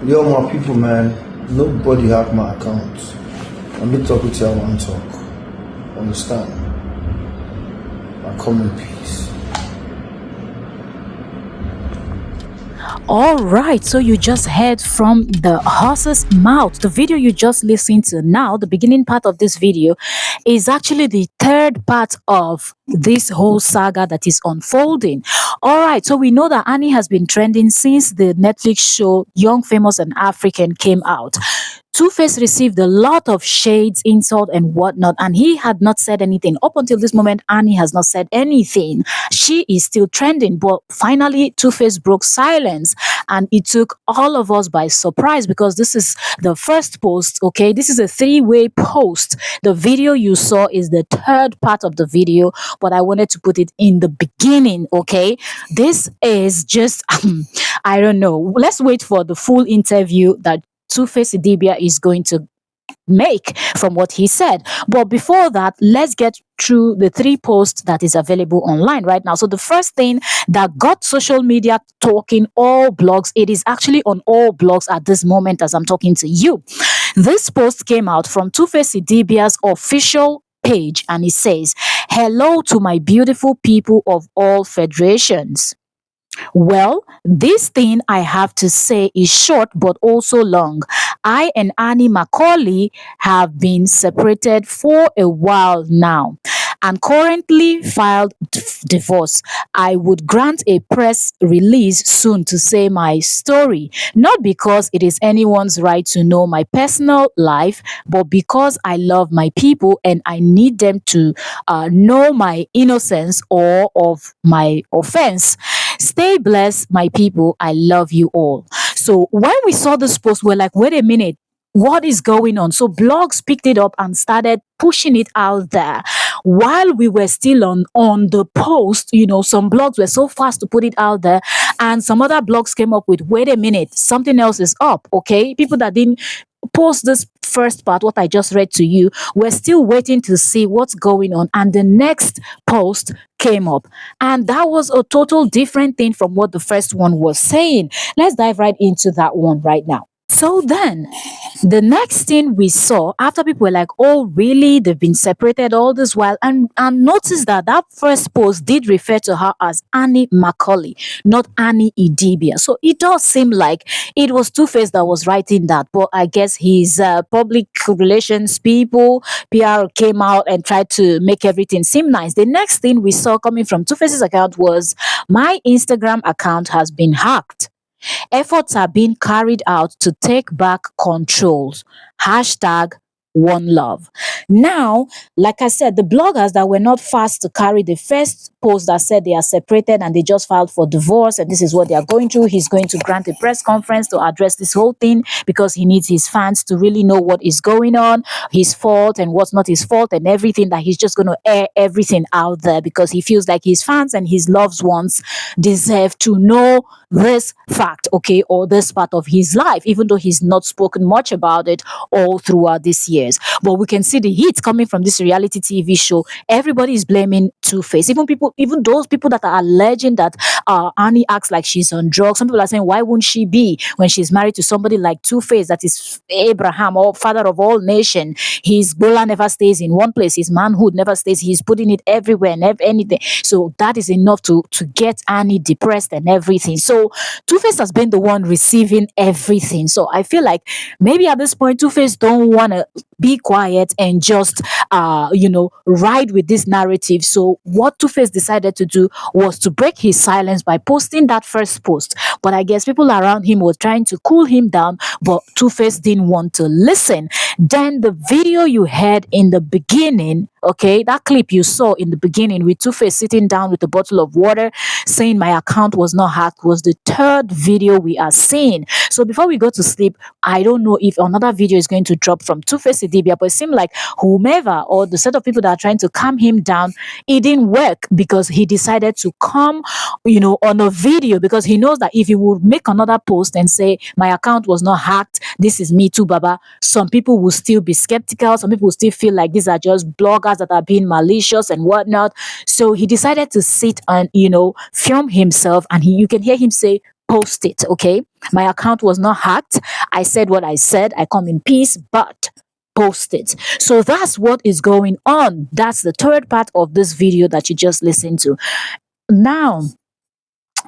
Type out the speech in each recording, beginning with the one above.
Yo, my people, man. Nobody hacked my account. I'm be talking to you, I want to talk. Understand? I come in peace. All right, so you just heard from the horse's mouth. The video you just listened to now, the beginning part of this video, is actually the third part of this whole saga that is unfolding. All right, so we know that Annie has been trending since the Netflix show Young, Famous, and African came out. 2Face received a lot of shades, insult, and whatnot, and he had not said anything. Up until this moment, Annie has not said anything. She is still trending, but finally, 2Face broke silence, and it took all of us by surprise because this is the first post, okay? This is a three-way post. The video you saw is the third part of the video, but I wanted to put it in the beginning, okay? This is just, I don't know. Let's wait for the full interview that 2Face IDIBIA is going to make from what he said. But before that, let's get through the three posts that is available online right now. So the first thing that got social media talking, all blogs, it is actually on all blogs at this moment as I'm talking to you. This post came out from 2Face IDIBIA's official page, and it says, "Hello to my beautiful people of all federations. Well, this thing I have to say is short but also long. I and Annie Macaulay have been separated for a while now and currently filed divorce. I would grant a press release soon to say my story, not because it is anyone's right to know my personal life, but because I love my people and I need them to know my innocence or of my offense. Stay blessed, my people. I love you all." So when we saw this post, we're like, wait a minute, what is going on? So blogs picked it up and started pushing it out there. While we were still on the post, some blogs were so fast to put it out there, and some other blogs came up with, wait a minute, something else is up, okay? People that didn't post this first part, what I just read to you, we're still waiting to see what's going on. And the next post came up, and that was a total different thing from what the first one was saying. Let's dive right into that one right now. So then, the next thing we saw after people were like, "Oh, really? They've been separated all this while," and notice that that first post did refer to her as Annie Macaulay, not Annie IDIBIA. So it does seem like it was 2Face that was writing that, but I guess his public relations people, PR, came out and tried to make everything seem nice. The next thing we saw coming from 2Face's account was, "My Instagram account has been hacked. Efforts are being carried out to take back controls. Hashtag one love." Now, like I said, the bloggers that were not fast to carry the first post that said they are separated and they just filed for divorce and this is what they are going through. He's going to grant a press conference to address this whole thing because he needs his fans to really know what is going on, his fault and what's not his fault and everything, that he's just going to air everything out there because he feels like his fans and his loved ones deserve to know this fact, okay, or this part of his life, even though he's not spoken much about it all throughout these years. But we can see the heat coming from this reality TV show. Everybody is blaming 2Face. Even those people that are alleging that Annie acts like she's on drugs. Some people are saying, why wouldn't she be when she's married to somebody like 2Face, that is Abraham, or father of all nation? His Bola never stays in one place. His manhood never stays. He's putting it everywhere and anything. So that is enough to get Annie depressed and everything. So 2Face has been the one receiving everything. So I feel like maybe at this point 2Face don't want to be quiet and just ride with this narrative. So what 2Face decided to do was to break his silence by posting that first post. But I guess people around him were trying to cool him down, but 2Face didn't want to listen. Then the video you heard in the beginning, okay, that clip you saw in the beginning with 2Face sitting down with a bottle of water saying my account was not hacked, was the third video we are seeing. So before we go to sleep, I don't know if another video is going to drop from 2Face IDIBIA, but it seemed like whomever or the set of people that are trying to calm him down, it didn't work because he decided to come, on a video, because he knows that if he would make another post and say my account was not hacked, this is me too, Baba, some people will still be skeptical. Some people will still feel like these are just bloggers that are being malicious and whatnot. So he decided to sit and, film himself, and you can hear him say, post it, okay? My account was not hacked. I said what I said. I come in peace, but post it. So that's what is going on. That's the third part of this video that you just listened to. Now,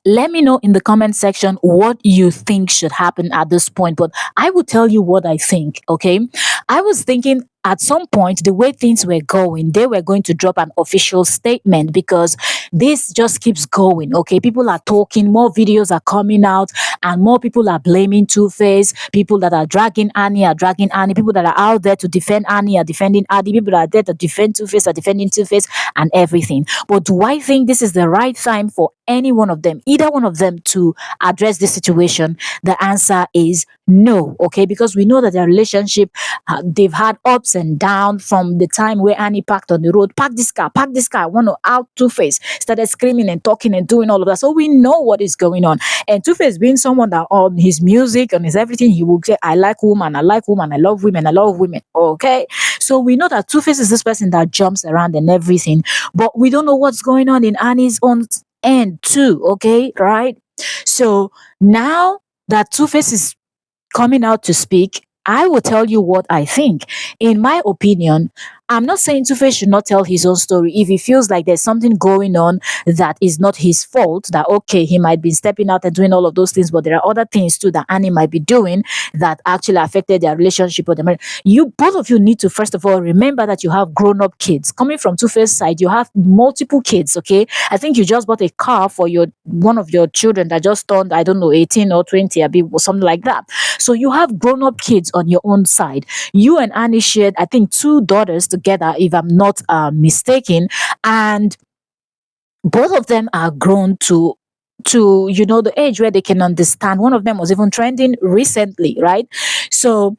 let me know in the comment section what you think should happen at this point. But I will tell you what I think, okay? I was thinking at some point, the way things were going, they were going to drop an official statement because this just keeps going, okay? People are talking, more videos are coming out, and more people are blaming Two-Face. People that are dragging Annie are dragging Annie. People that are out there to defend Annie are defending Annie. People that are there to defend Two-Face are defending Two-Face and everything. But do I think this is the right time for any one of them, either one of them, to address this situation? The answer is no, okay? Because we know that their relationship, they've had ups and downs from the time where Annie parked on the road. Park this car, I want to out Two-Face. Started screaming and talking and doing all of that. So we know what is going on. And Two-Face being someone that on his music, on his everything, he will say, I like women, I like women, I love women, I love women, okay? So we know that Two-Face is this person that jumps around and everything, but we don't know what's going on in Annie's own end too, okay, right? So now that Two-Face is coming out to speak, I will tell you what I think. In my opinion, I'm not saying Two-Face should not tell his own story. If he feels like there's something going on that is not his fault, that okay, he might be stepping out and doing all of those things, but there are other things too that Annie might be doing that actually affected their relationship or their marriage. You both of you need to first of all remember that you have grown-up kids. Coming from Two-Face side, you have multiple kids, okay? I think you just bought a car for your one of your children that just turned, I don't know, 18 or 20, or something like that. So you have grown-up kids on your own side. You and Annie shared, I think, two daughters together, if I'm not mistaken, and both of them are grown to the age where they can understand. One of them was even trending recently, right? So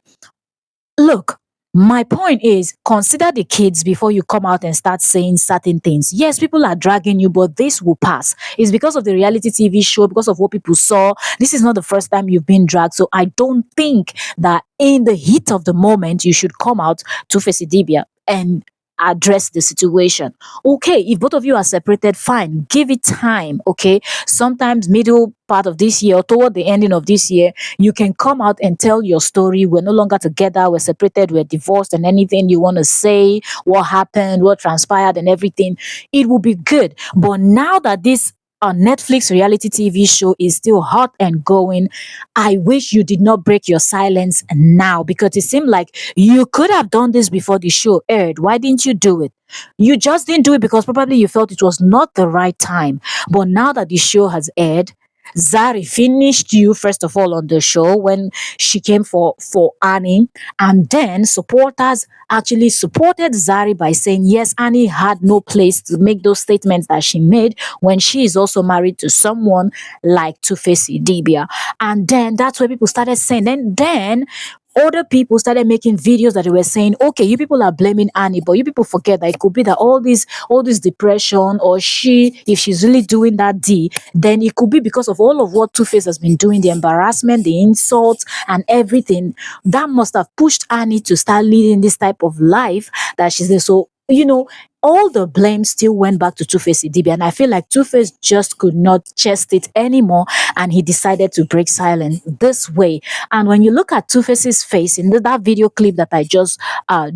look, my point is consider the kids before you come out and start saying certain things. Yes, people are dragging you, but this will pass. It's because of the reality TV show, because of what people saw. This is not the first time you've been dragged. So I don't think that in the heat of the moment you should come out to face Idibia and address the situation. Okay, if both of you are separated, fine, give it time. Okay, sometimes middle part of this year or toward the ending of this year, you can come out and tell your story. We're no longer together, we're separated, we're divorced, and anything you want to say, what happened, what transpired, and everything, it will be good. But now that this Netflix reality TV show is still hot and going, I wish you did not break your silence now, because it seemed like you could have done this before the show aired. Why didn't you do it? You just didn't do it because probably you felt it was not the right time. But now that the show has aired, Zari finished you first of all on the show when she came for Annie, and then supporters actually supported Zari by saying yes, Annie had no place to make those statements that she made when she is also married to someone like Two-Face Idibia. And then that's where people started saying, then other people started making videos that they were saying, okay, you people are blaming Annie, but you people forget that it could be that all this depression, or if she's really doing that deed, then it could be because of all of what Two-Face has been doing, the embarrassment, the insults, and everything that must have pushed Annie to start leading this type of life that she's there. So all the blame still went back to Two-Face Idibia, and I feel like Two-Face just could not chest it anymore, and he decided to break silence this way. And when you look at Two-Face's face in that video clip that I just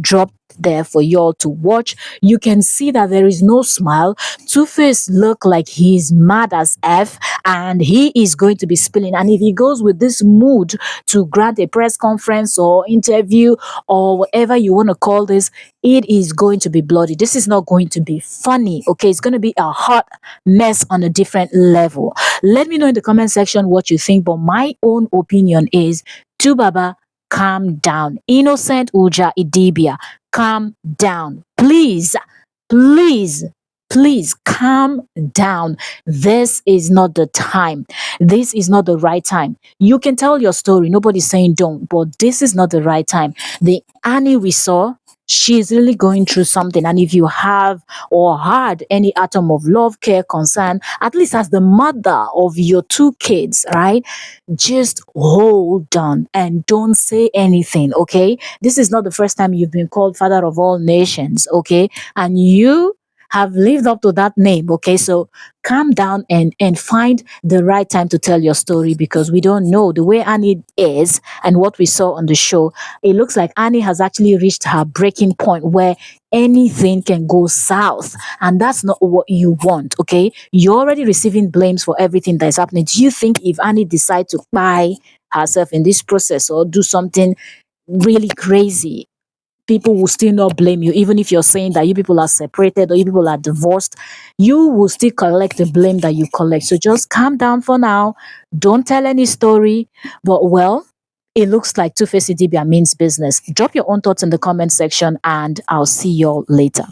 dropped there for y'all to watch, you can see that there is no smile. Two-Face look like he's mad as F, and he is going to be spilling. And if he goes with this mood to grant a press conference or interview or whatever you want to call this, it is going to be bloody. This is not going to be funny, okay? It's going to be a hot mess on a different level. Let me know in the comment section what you think, but my own opinion is, Tubaba, calm down. Innocent Uja Idibia, calm down. Please, please, please calm down. This is not the time. This is not the right time. You can tell your story. Nobody's saying don't, but this is not the right time. The Annie we saw, she's really going through something. And if you have or had any atom of love, care, concern, at least as the mother of your two kids, right? Just hold on and don't say anything, okay? This is not the first time you've been called father of all nations, okay? And you have lived up to that name. Okay, so calm down and find the right time to tell your story, because we don't know the way Annie is and what we saw on the show. It looks like Annie has actually reached her breaking point where anything can go south, and that's not what you want. Okay, you're already receiving blames for everything that is happening. Do you think if Annie decide to buy herself in this process or do something really crazy, people will still not blame you? Even if you're saying that you people are separated or you people are divorced, you will still collect the blame that you collect. So just calm down for now. Don't tell any story. But well, it looks like Two-Face Idibia means business. Drop your own thoughts in the comment section and I'll see y'all later.